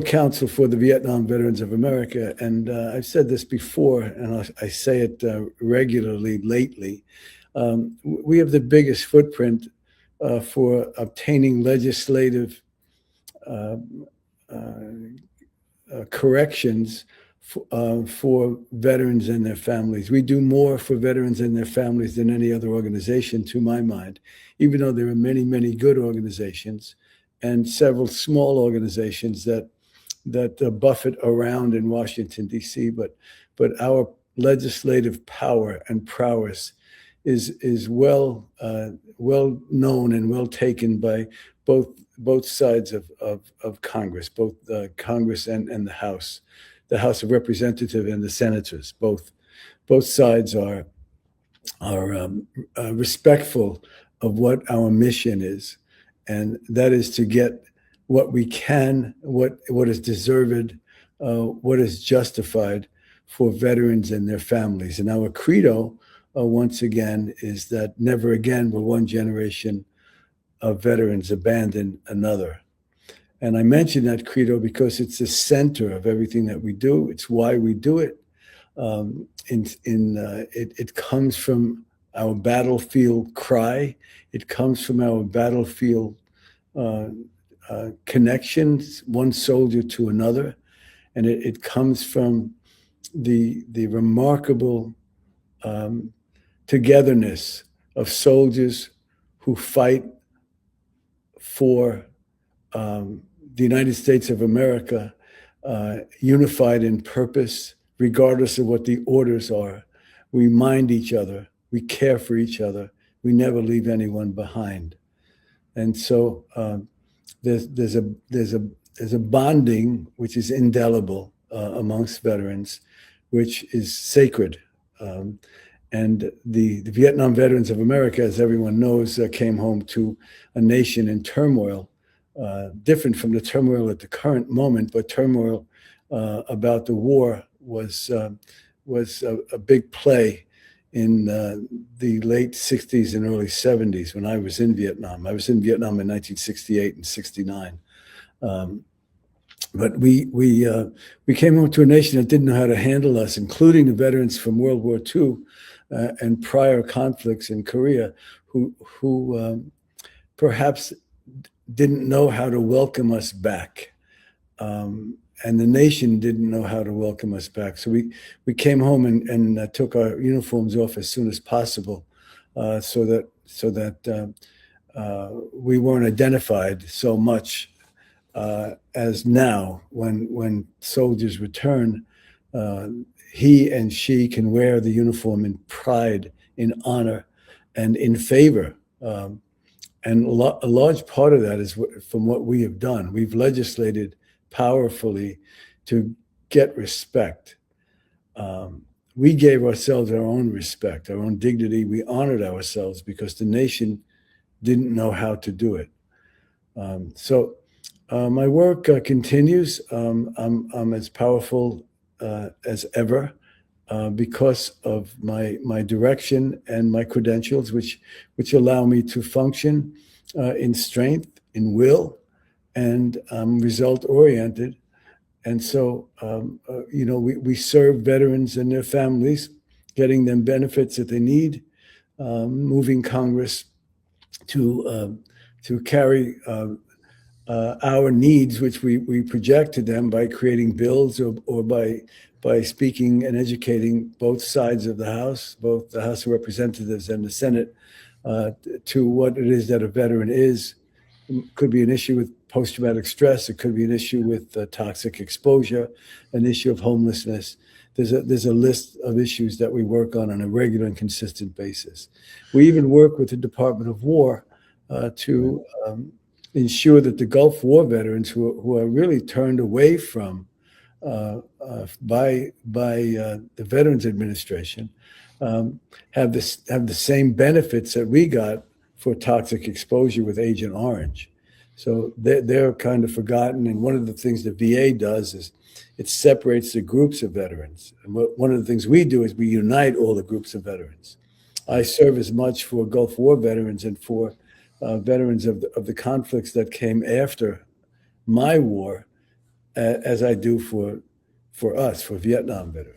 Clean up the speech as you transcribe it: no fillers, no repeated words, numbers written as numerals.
counsel for the Vietnam Veterans of America, and I've said this before, and I say it regularly lately. We have the biggest footprint for obtaining legislative corrections for veterans and their families. We do more for veterans and their families than any other organization, to my mind, even though there are many, many good organizations and several small organizations that buffet around in Washington, D.C. But our legislative power and prowess is well known and well taken by both sides of Congress, both Congress and the House of Representatives and the senators. Both sides are respectful of what our mission is, and that is to get what we can, what is deserved, what is justified for veterans and their families. And our credo, once again, is that never again will one generation of veterans abandon another. And I mention that credo because it's the center of everything that we do. It's why we do it. It comes from our battlefield cry. It comes from our battlefield connections, one soldier to another. And it comes from the remarkable togetherness of soldiers who fight for the United States of America, unified in purpose, regardless of what the orders are. We mind each other. We care for each other. We never leave anyone behind. And so there's a bonding which is indelible amongst veterans, which is sacred. And the Vietnam Veterans of America, as everyone knows, came home to a nation in turmoil, different from the turmoil at the current moment, but turmoil about the war was a big play in the late 60s and early 70s when I was in Vietnam. I was in Vietnam in 1968 and 69. But we came home to a nation that didn't know how to handle us, including the veterans from World War II and prior conflicts in Korea, who perhaps didn't know how to welcome us back. And the nation didn't know how to welcome us back. So we came home and took our uniforms off as soon as possible, so that we weren't identified so much as now when soldiers return. He and she can wear the uniform in pride, in honor, and in favor. And a large part of that is from what we have done. We've legislated powerfully to get respect. We gave ourselves our own respect, our own dignity. We honored ourselves because the nation didn't know how to do it. So my work continues. I'm as powerful as ever because of my direction and my credentials, which allow me to function in strength, in will, and result-oriented. And so, we serve veterans and their families, getting them benefits that they need, moving Congress to carry our needs, which we project to them by creating bills or by speaking and educating both sides of the House, both the House of Representatives and the Senate, to what it is that a veteran is. It could be an issue with post-traumatic stress. It could be an issue with toxic exposure, an issue of homelessness. There's a list of issues that we work on a regular and consistent basis. We even work with the Department of War to ensure that the Gulf War veterans who are really turned away from by the Veterans Administration have the same benefits that we got for toxic exposure with Agent Orange. So they're kind of forgotten. And one of the things the VA does is it separates the groups of veterans. And one of the things we do is we unite all the groups of veterans. I serve as much for Gulf War veterans and for veterans of the conflicts that came after my war as I do for us, for Vietnam veterans.